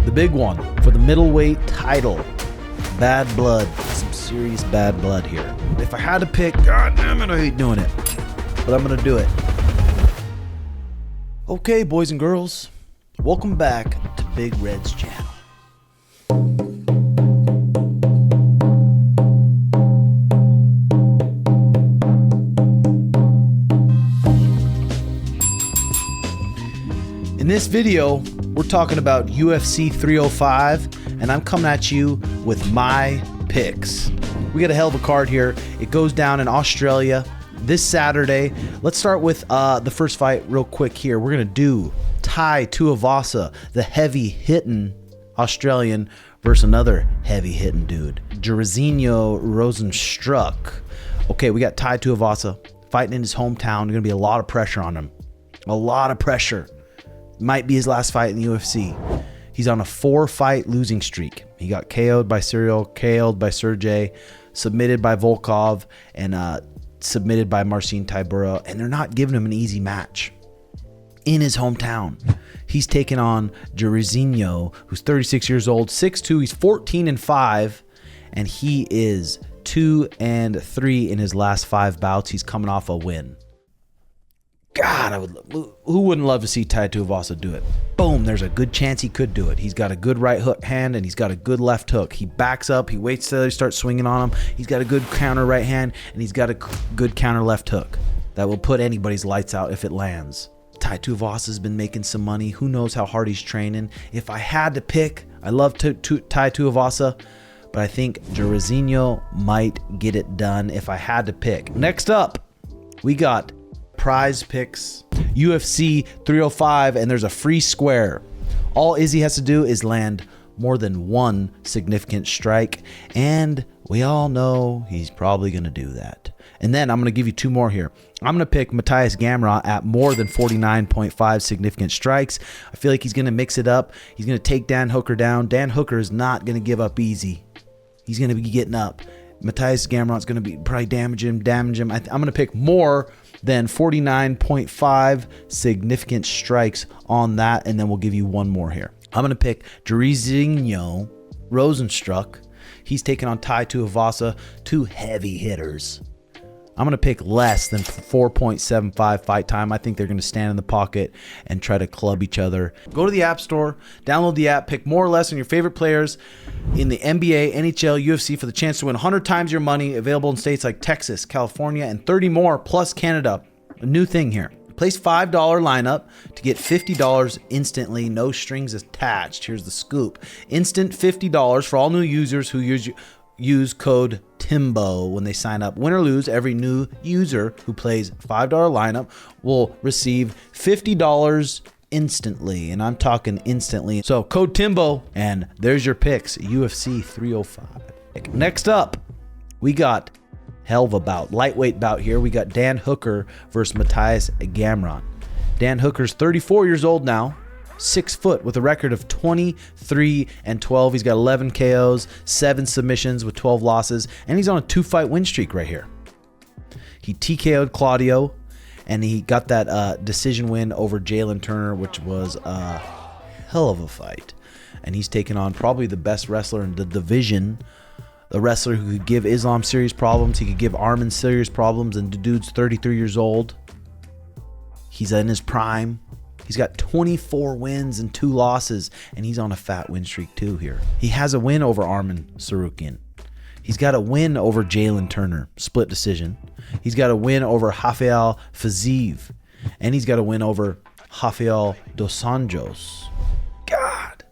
the big one for the middleweight title. Bad blood. Some serious bad blood here. If I had to pick, god damn it, I hate doing it. But I'm going to do it. Okay, boys and girls. Welcome back to Big Red's channel. In this video, we're talking about UFC 305, and I'm coming at you with my picks. We got a hell of a card here. It goes down in Australia this Saturday. Let's start with the first fight real quick here. We're going to do Tai Tuivasa, the heavy-hitting Australian, versus another heavy-hitting dude, Jairzinho Rozenstruik. Okay, we got Tai Tuivasa fighting in his hometown. There's going to be a lot of pressure on him. A lot of pressure. Might be his last fight in the UFC. He's on a 4-fight losing streak. He got KO'd by Cyril, KO'd by Sergey, submitted by Volkov, and submitted by Marcin Tybura, and they're not giving him an easy match. In his hometown, he's taking on Jairzinho, who's 36 years old, 6'2", he's 14-5, and he is 2-3 in his last 5 bouts. He's coming off a win. God, who wouldn't love to see Tai Tuivasa do it? Boom, there's a good chance he could do it. He's got a good right hook hand, and he's got a good left hook. He backs up, he waits till he starts swinging on him. He's got a good counter right hand, and he's got a good counter left hook that will put anybody's lights out if it lands. Tai Tuivasa's been making some money. Who knows how hard he's training? If I had to pick, I love Tai Tuivasa, but I think Jairzinho might get it done if I had to pick. Next up, we got PrizePicks UFC 305, and there's a free square. All Izzy has to do is land more than one significant strike, and we all know he's probably going to do that. And then I'm going to give you 2 more here. I'm going to pick Mateusz Gamrot at more than 49.5 significant strikes. I feel like he's going to mix it up. He's going to take Dan Hooker down. Dan Hooker is not going to give up easy. He's going to be getting up. Mateusz Gamrot's going to be probably damage him. I'm going to pick more than 49.5 significant strikes on that, and then we'll give you 1 more here. I'm going to pick Jairzinho Rozenstruik. He's taking on Tai Tuivasa, 2 heavy hitters. I'm going to pick less than 4.75 fight time. I think they're going to stand in the pocket and try to club each other. Go to the App Store, download the app, pick more or less on your favorite players in the NBA, NHL, UFC for the chance to win 100 times your money. Available in states like Texas, California, and 30 more, plus Canada. A new thing here. Place $5 lineup to get $50 instantly, no strings attached. Here's the scoop. Instant $50 for all new users who use code Timbo when they sign up. Win or lose, every new user who plays $5 lineup will receive $50 instantly, and I'm talking instantly. So code Timbo, and there's your picks. UFC 305. Next up, we got hell of a bout, lightweight bout here. We got Dan Hooker versus Mateusz Gamrot. Dan Hooker's 34 years old now, 6 foot with a record of 23-12. He's got 11 KOs, 7 submissions with 12 losses, and he's on a 2-fight win streak right here. He TKO'd Claudio, and he got that decision win over Jalen Turner, which was a hell of a fight. And he's taken on probably the best wrestler in the division, the wrestler who could give Islam serious problems. He could give Arman serious problems, and the dude's 33 years old. He's in his prime. He's got 24 wins and 2 losses, and he's on a fat win streak too here. He has a win over Arman Tsarukyan. He's got a win over Jalen Turner, split decision. He's got a win over Rafael Fiziev, and he's got a win over Rafael Dos Anjos. God,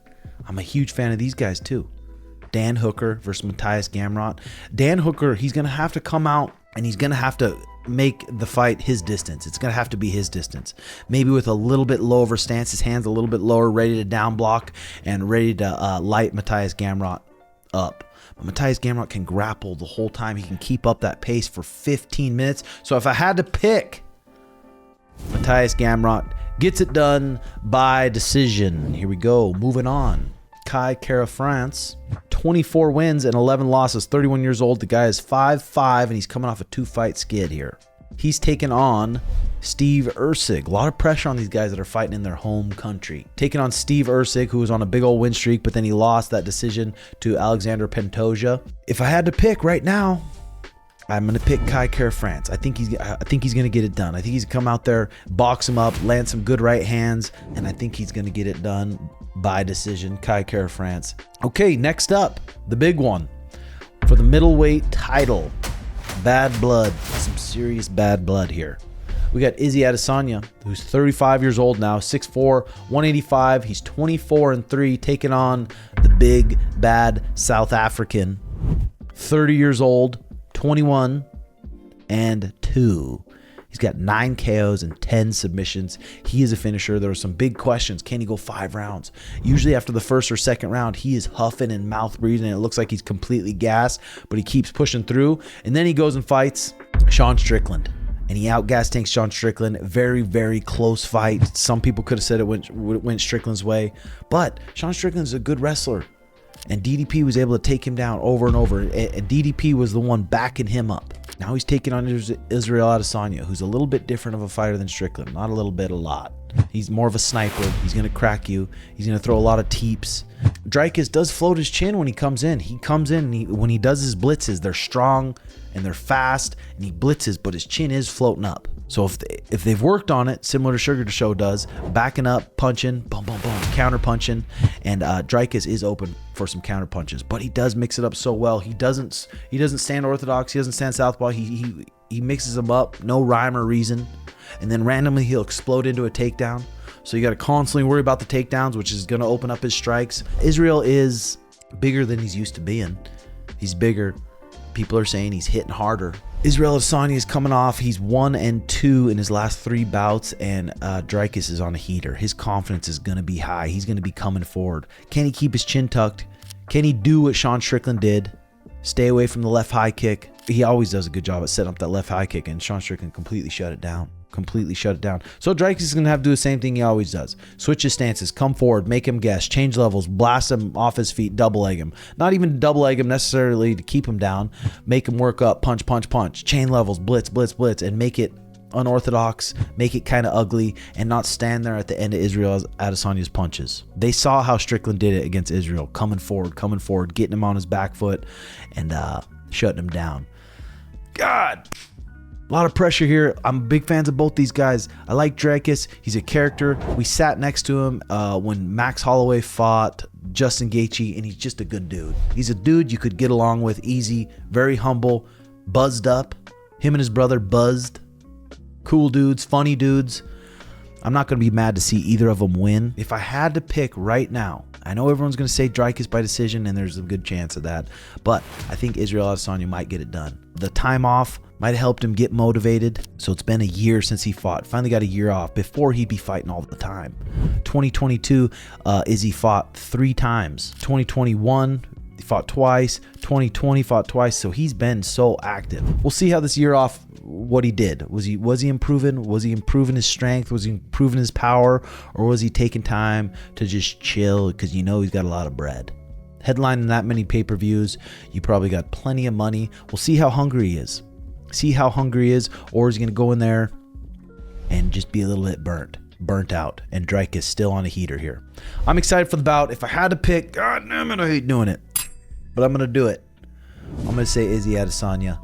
I'm a huge fan of these guys too. Dan Hooker versus Mateusz Gamrot. Dan Hooker, he's going to have to come out, and he's going to have to make the fight his distance. It's going to have to be his distance. Maybe with a little bit lower stance, his hands a little bit lower, ready to down block and ready to light Mateusz Gamrot up. But Mateusz Gamrot can grapple the whole time. He can keep up that pace for 15 minutes. So if I had to pick, Mateusz Gamrot gets it done by decision. Here we go. Moving on. Kai Kara France, 24 wins and 11 losses, 31 years old. The guy is 5'5", and he's coming off a 2-fight skid here. He's taking on Steve Erceg. A lot of pressure on these guys that are fighting in their home country. Taking on Steve Erceg, who was on a big old win streak, but then he lost that decision to Alexander Pantoja. If I had to pick right now, I'm going to pick Kai France. I think he's going to get it done. I think he's going to come out there, box him up, land some good right hands, and I think he's going to get it done by decision. Kai France. Okay, next up, the big one for the middleweight title. Bad blood. Some serious bad blood here. We got IZZY Adesanya, who's 35 years old now, 6'4", 185. He's 24-3, taking on the big, bad South African. 30 years old, 21-2. He's got 9 KOs and 10 submissions. He is a finisher. There were some big questions. Can he go 5 rounds? Usually after the first or second round, he is huffing and mouth breathing, and it looks like he's completely gassed, but he keeps pushing through. And then he goes and fights Sean Strickland. And he outgassed tanks Sean Strickland. Very, very close fight. Some people could have said it went Strickland's way. But Sean Strickland's a good wrestler. And DDP was able to take him down over and over. And DDP was the one backing him up. Now he's taking on Israel Adesanya, who's a little bit different of a fighter than Strickland. Not a little bit, a lot. He's more of a sniper. He's going to crack you. He's going to throw a lot of teeps. Dricus does float his chin when he comes in. He comes in, and when he does his blitzes, they're strong and they're fast, and he blitzes, but his chin is floating up. So if they've worked on it, similar to Sugar Show does, backing up, punching, boom, boom, boom, counter punching, and Dricus is open for some counter punches, but he does mix it up so well. He doesn't stand orthodox. He doesn't stand southpaw. He mixes them up, no rhyme or reason, and then randomly he'll explode into a takedown. So you got to constantly worry about the takedowns, which is going to open up his strikes. Israel is bigger than he's used to being. He's bigger. People are saying he's hitting harder. Israel Adesanya is coming off. He's 1-2 in his last 3 bouts, and Dricus is on a heater. His confidence is going to be high. He's going to be coming forward. Can he keep his chin tucked? Can he do what Sean Strickland did? Stay away from the left high kick. He always does a good job at setting up that left high kick, and Sean Strickland completely shut it down. So Dricus is going to have to do the same thing he always does. Switch his stances, come forward, make him guess, change levels, blast him off his feet, double leg him. Not even double leg him necessarily to keep him down. Make him work up, punch, punch, punch. Chain levels, blitz, blitz, blitz, and make it unorthodox, make it kind of ugly, and not stand there at the end of Israel Adesanya's punches. They saw how Strickland did it against Israel, coming forward, getting him on his back foot, and shutting him down. God! A lot of pressure here. I'm big fans of both these guys. I like Dricus. He's a character. We sat next to him when Max Holloway fought Justin Gaethje, and he's just a good dude. He's a dude you could get along with easy, very humble, buzzed up. Him and his brother buzzed. Cool dudes, funny dudes. I'm not going to be mad to see either of them win. If I had to pick right now, I know everyone's going to say Dricus by decision, and there's a good chance of that, but I think Israel Adesanya might get it done. The time off might have helped him get motivated. So it's been a year since he fought. Finally got a year off. Before, he'd be fighting all the time. 2022, Izzy fought 3 times. 2021, he fought twice. 2020, fought twice. So he's been so active. We'll see how this year off, what he did. Was he improving? Was he improving his strength? Was he improving his power? Or was he taking time to just chill? Because he's got a lot of bread. Headlining that many pay-per-views, you probably got plenty of money. We'll see how hungry he is. Or is he going to go in there and just be a little bit burnt out, and Dricus still on a heater here. I'm excited for the bout. If I had to pick, God damn it, I hate doing it, but I'm going to do it. I'm going to say IZZY Adesanya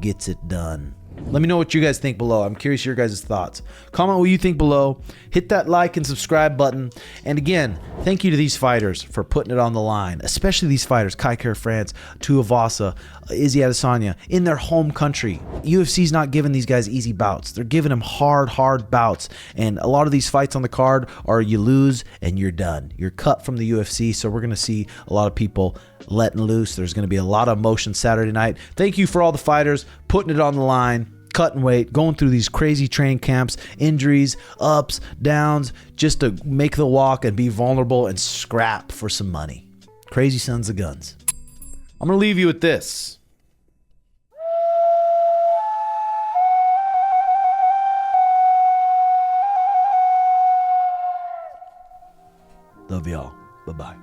gets it done. Let me know what you guys think below. I'm curious your guys' thoughts. Comment what you think below. Hit that like and subscribe button. And again, thank you to these fighters for putting it on the line, especially these fighters, Kai France, Tuivasa, IZZY Adesanya, in their home country. UFC's not giving these guys easy bouts. They're giving them hard bouts. And a lot of these fights on the card are you lose and you're done. You're cut from the UFC, so we're going to see a lot of people letting loose. There's going to be a lot of emotion Saturday night. Thank you for all the fighters putting it on the line, cutting weight, going through these crazy training camps, injuries, ups, downs, just to make the walk and be vulnerable and scrap for some money. Crazy sons of guns. I'm going to leave you with this. Love y'all. Bye-bye.